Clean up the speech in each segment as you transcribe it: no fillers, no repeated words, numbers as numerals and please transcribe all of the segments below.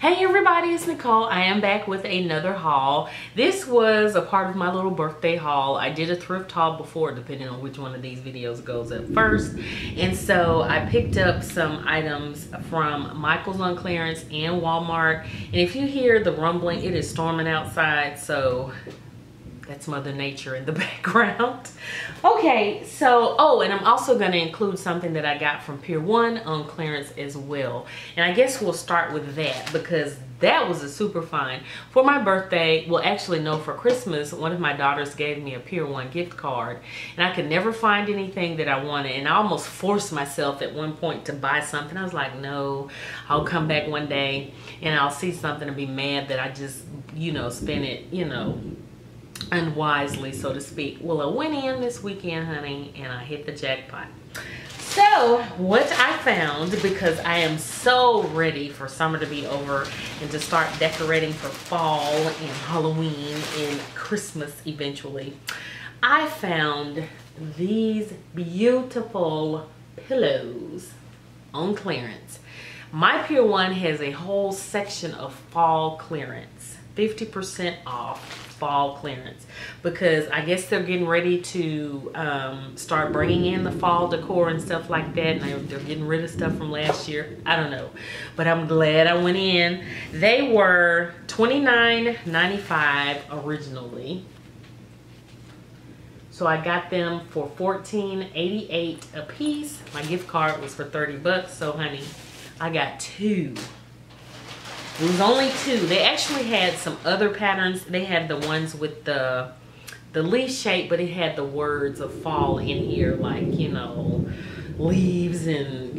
Hey everybody, it's Nicole. I am back with another haul. This was a part of my little birthday haul. I did a thrift haul before, depending on which one of these videos goes up first. And so I picked up some items from Michael's on clearance and Walmart. And if you hear the rumbling, it is storming outside, so that's Mother Nature in the background. Okay, so, oh, and I'm also going to include something that I got from Pier 1 on clearance as well. And I guess we'll start with that because that was a super find. For my birthday, well, actually, no, for Christmas, one of my daughters gave me a Pier 1 gift card. And I could never find anything that I wanted. And I almost forced myself at one point to buy something. I was like, no, I'll come back one day and I'll see something and be mad that I just, spent it, unwisely, so to speak. Well, I went in this weekend, honey, and I hit the jackpot. So what I found, because I am so ready for summer to be over and to start decorating for fall and Halloween and Christmas eventually, I found these beautiful pillows on clearance. My Pier 1 has a whole section of fall clearance, 50% off fall clearance, because I guess they're getting ready to start bringing in the fall decor and stuff like that, and they're getting rid of stuff from last year. I don't know, but I'm glad I went in. They were $29.95 originally, so I got them for $14.88 a piece. My gift card was for 30 bucks, so honey, I got two. It was only two. They actually had some other patterns. They had the ones with the leaf shape, but it had the words of fall in here, like, leaves and,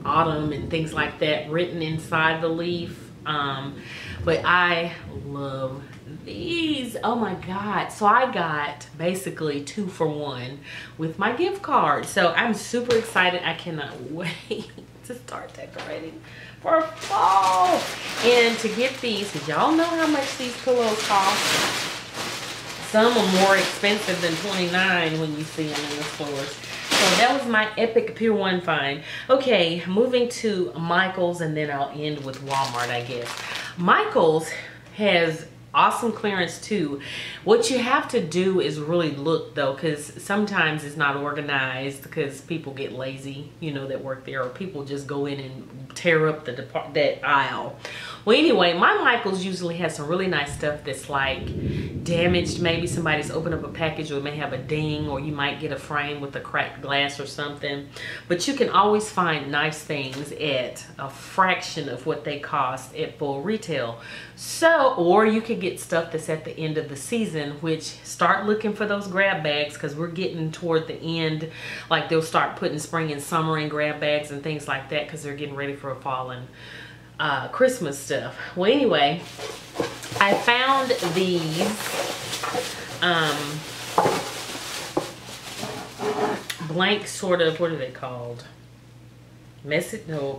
autumn and things like that written inside the leaf. But I love these. Oh my God. So I got basically 2 for 1 with my gift card. So I'm super excited. I cannot wait to start decorating for fall. And to get these, because y'all know how much these pillows cost. Some are more expensive than $29 when you see them in the stores. So that was my epic Pier 1 find. Okay, moving to Michael's, and then I'll end with Walmart, I guess. Michael's has awesome clearance too. What you have to do is really look though, because sometimes it's not organized because people get lazy, that work there, or people just go in and tear up that aisle. Well, anyway, my Michael's usually has some really nice stuff that's like damaged. Maybe somebody's opened up a package, or it may have a ding, or you might get a frame with a cracked glass or something. But you can always find nice things at a fraction of what they cost at full retail. So, or you could get stuff that's at the end of the season, which start looking for those grab bags, because we're getting toward the end. Like, they'll start putting spring and summer in grab bags and things like that, because they're getting ready for fall and Christmas stuff. Well, anyway, I found these blank sort of, what are they called?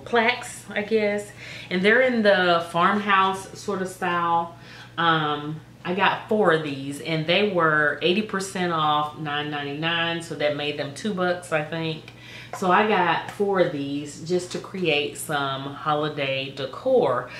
Plaques, I guess. And they're in the farmhouse sort of style. I got 4 of these, and they were 80% off, $9.99, so that made them $2, I think. So I got 4 of these just to create some holiday decor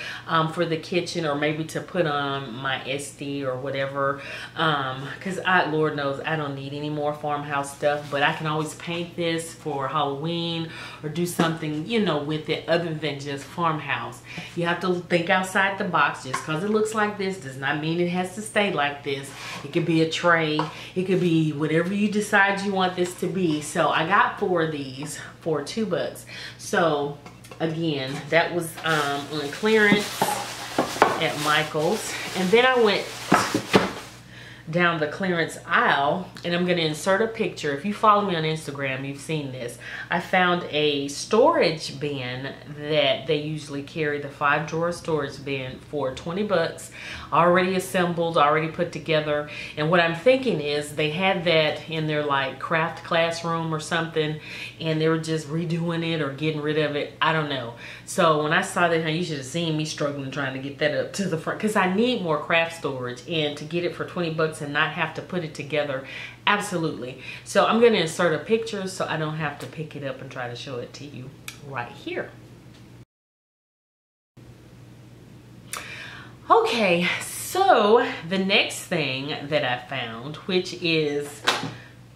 for the kitchen, or maybe to put on my SD or whatever, because Lord knows I don't need any more farmhouse stuff, but I can always paint this for Halloween or do something, with it other than just farmhouse. You have to think outside the box. Just because it looks like this does not mean it has to stay like this. It could be a tray. It could be whatever you decide you want this to be. So I got 4 of these for $2. So again, that was on clearance at Michael's. And then I went down the clearance aisle, and I'm going to insert a picture. If you follow me on Instagram, you've seen this. I found a storage bin that they usually carry, the 5-drawer storage bin, for $20, already assembled, already put together. And what I'm thinking is they had that in their like craft classroom or something, and they were just redoing it or getting rid of it. I don't know. So when I saw that, you should have seen me struggling trying to get that up to the front, because I need more craft storage, and to get it for $20 and not have to put it together, absolutely. So I'm going to insert a picture so I don't have to pick it up and try to show it to you right here. Okay, so the next thing that I found, which is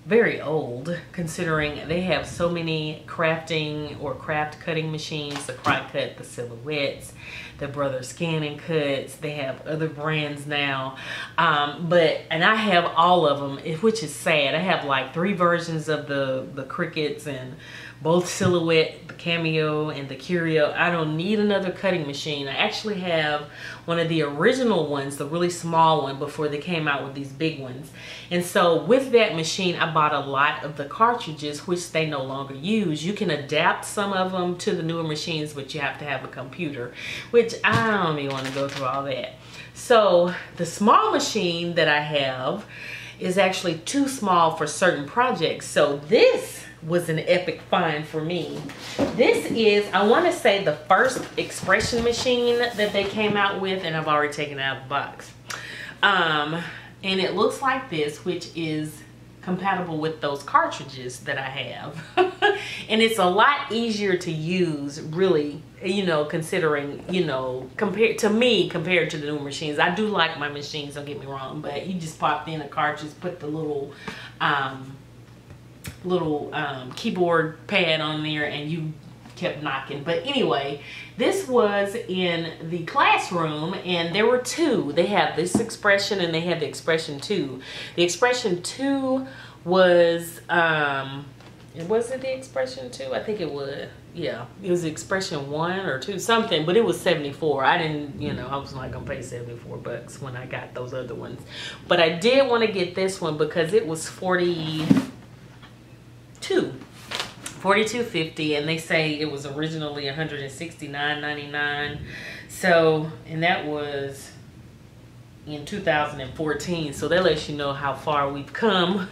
very old considering they have so many crafting or craft cutting machines, the Cry-Cut, the Silhouettes, the Brothers Scan and Cuts. They have other brands now, and I have all of them, which is sad. I have like 3 versions of the Cricuts, and both Silhouette, the Cameo, and the Curio. I don't need another cutting machine. I actually have one of the original ones, the really small one, before they came out with these big ones. And so with that machine, I bought a lot of the cartridges, which they no longer use. You can adapt some of them to the newer machines, but you have to have a computer, which I don't even want to go through all that. So the small machine that I have is actually too small for certain projects. So this was an epic find for me. This is, I want to say, the first expression machine that they came out with, and I've already taken it out of the box. And it looks like this, which is compatible with those cartridges that I have. And it's a lot easier to use, really, you know, considering, you know, compared to the new machines. I do like my machines, don't get me wrong, but you just pop in a cartridge, put the little keyboard pad on there, and you kept knocking. But anyway, this was in the classroom, and there were 2. They have this expression and they have the expression 2. The expression 2 was was it the expression 2? I think it was. Yeah, it was expression 1 or 2 something, but it was 74. I didn't, you know, I was not gonna pay 74 bucks when I got those other ones, but I did want to get this one because it was $42.50, and they say it was originally $169.99. So, and that was in 2014. So that lets you know how far we've come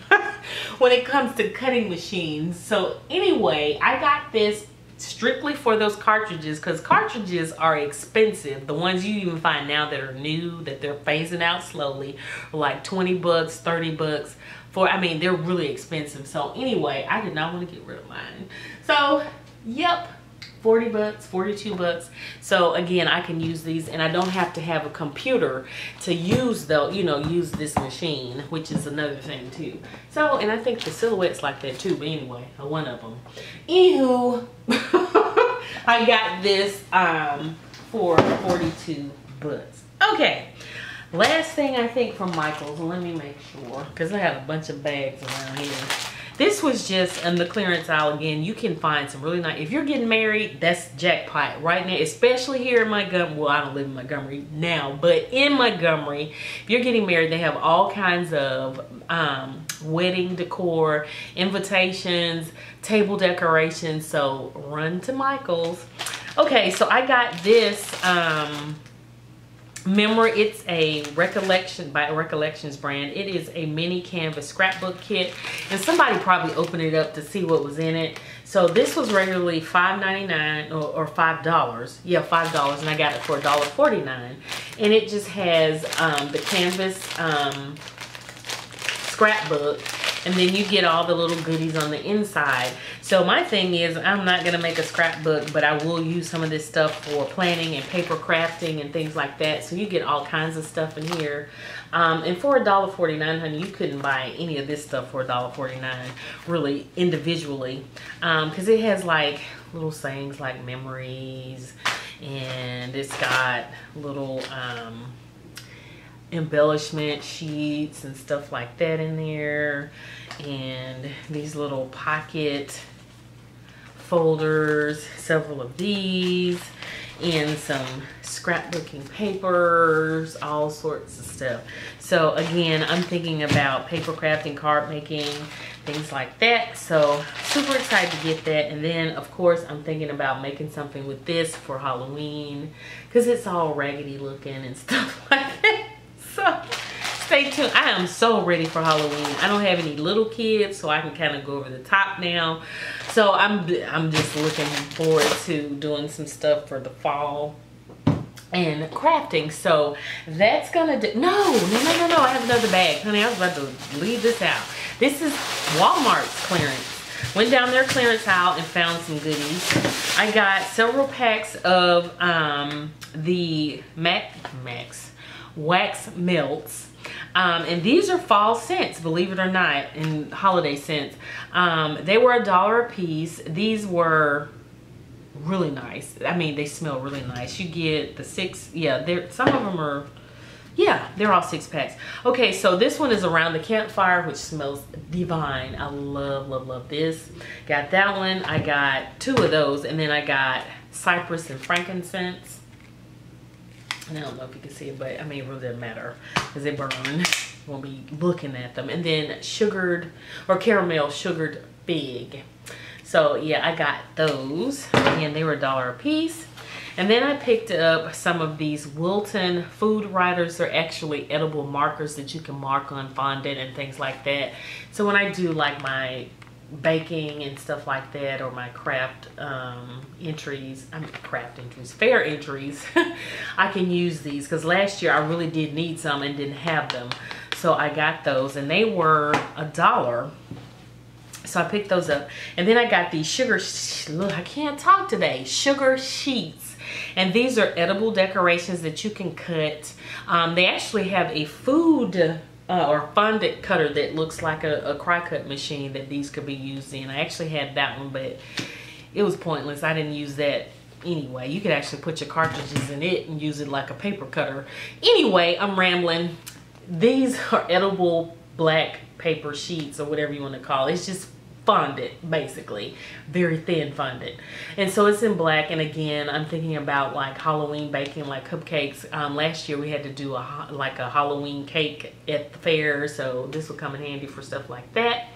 when it comes to cutting machines. So anyway, I got this strictly for those cartridges, because cartridges are expensive. The ones you even find now that are new, that they're phasing out slowly, are like 20 bucks, 30 bucks. I mean, they're really expensive. So anyway, I did not want to get rid of mine. So, yep, 40 bucks, 42 bucks. So again, I can use these, and I don't have to have a computer to use use this machine, which is another thing too. So, and I think the Silhouette's like that too, but anyway, one of them. Anywho, I got this for 42 bucks. Okay. Last thing I think from Michael's, let me make sure, because I have a bunch of bags around here. This was just in the clearance aisle again. You can find some really nice, if you're getting married, that's jackpot right now, especially here in Montgomery. Well, I don't live in Montgomery now, but in Montgomery, if you're getting married, they have all kinds of wedding decor, invitations, table decorations. So run to Michael's. Okay, so I got this it's a Recollection by Recollections brand. It is a mini canvas scrapbook kit, and somebody probably opened it up to see what was in it. So this was regularly $5.99 or $5. Yeah, $5, and I got it for $1.49. And it just has the canvas scrapbook, and then you get all the little goodies on the inside. So my thing is, I'm not gonna make a scrapbook, but I will use some of this stuff for planning and paper crafting and things like that. So you get all kinds of stuff in here. And for $1.49, honey, you couldn't buy any of this stuff for $1.49, really, individually. Because it has like little sayings like memories, and it's got little embellishment sheets and stuff like that in there, and these little pocket folders, several of these, and some scrapbooking papers, all sorts of stuff. So again, I'm thinking about paper crafting, card making, things like that. So super excited to get that. And then of course I'm thinking about making something with this for Halloween, because it's all raggedy looking and stuff like that. So stay tuned. I am so ready for Halloween. I don't have any little kids, so I can kind of go over the top now. So I'm just looking forward to doing some stuff for the fall and crafting. So that's gonna do. No, I have another bag, honey. I was about to leave this out. This is Walmart's clearance. Went down their clearance aisle and found some goodies. I got several packs of the wax melts. And these are fall scents, believe it or not, and holiday scents. They were $1 a piece. These were really nice. I mean, they smell really nice. You get the 6, yeah, some of them are, yeah, they're all 6 packs. Okay, so this one is Around the Campfire, which smells divine. I love, love, love this. Got that one. I got 2 of those, and then I got Cypress and Frankincense. And I don't know if you can see it, but I mean, it really doesn't matter because they burn. We'll be looking at them. And then sugared or caramel sugared fig. So yeah, I got those. Again, they were $1 a piece. And then I picked up some of these Wilton Food Writers. They're actually edible markers that you can mark on fondant and things like that. So when I do like my baking and stuff like that, or my craft entries, fair entries, I can use these because last year I really did need some and didn't have them. So I got those and they were $1. So I picked those up. And then I got these look, I can't talk today, sugar sheets. And these are edible decorations that you can cut. They actually have a food or fondant cutter that looks like a cry-cut machine that these could be used in. I actually had that one, but it was pointless. I didn't use that anyway. You could actually put your cartridges in it and use it like a paper cutter. Anyway, I'm rambling. These are edible black paper sheets, or whatever you want to call it. It's just fondant, basically, very thin fondant. And so it's in black. And again, I'm thinking about like Halloween baking, like cupcakes. Last year we had to do a Halloween cake at the fair, so this will come in handy for stuff like that.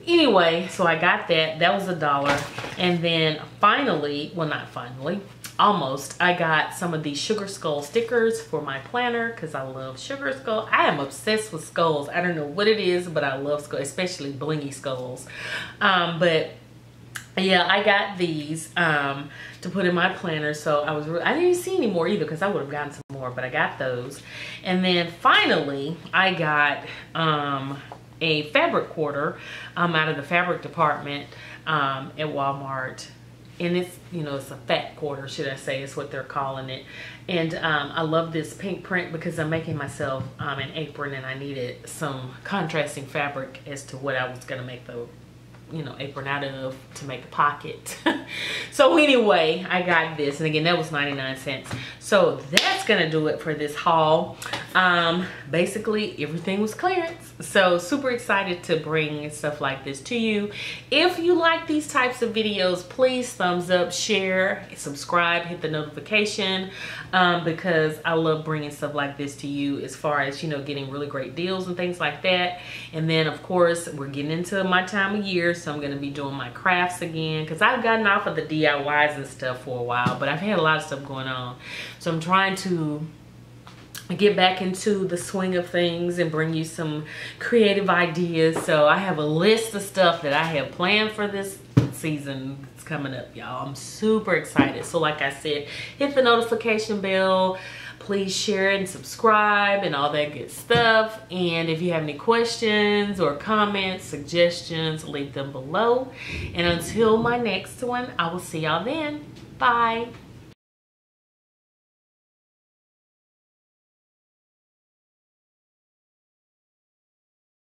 Anyway, so I got that. That was $1. And then finally, well, not finally, almost, I got some of these sugar skull stickers for my planner because I love sugar skull. I am obsessed with skulls. I don't know what it is, but I love skulls, especially blingy skulls. But yeah, I got these to put in my planner. So I didn't see any more either because I would have gotten some more, but I got those. And then finally, I got a fabric quarter out of the fabric department at Walmart. And it's, you know, it's a fat quarter, should I say, is what they're calling it. And I love this pink print because I'm making myself an apron, and I needed some contrasting fabric as to what I was going to make the, you know, apron out of to make a pocket. So anyway, I got this, and again, that was 99 cents. So that's gonna do it for this haul. Basically everything was clearance, so super excited to bring stuff like this to you. If you like these types of videos, please thumbs up, share, subscribe, hit the notification, because I love bringing stuff like this to you, as far as, you know, getting really great deals and things like that. And then of course we're getting into my time of year, so I'm going to be doing my crafts again, because I've gotten off of the DIYs and stuff for a while, but I've had a lot of stuff going on. So I'm trying to get back into the swing of things and bring you some creative ideas. So I have a list of stuff that I have planned for this season. It's coming up, y'all. I'm super excited. So like I said, hit the notification bell. Please share and subscribe and all that good stuff. And if you have any questions or comments, suggestions, leave them below. And until my next one, I will see y'all then. Bye.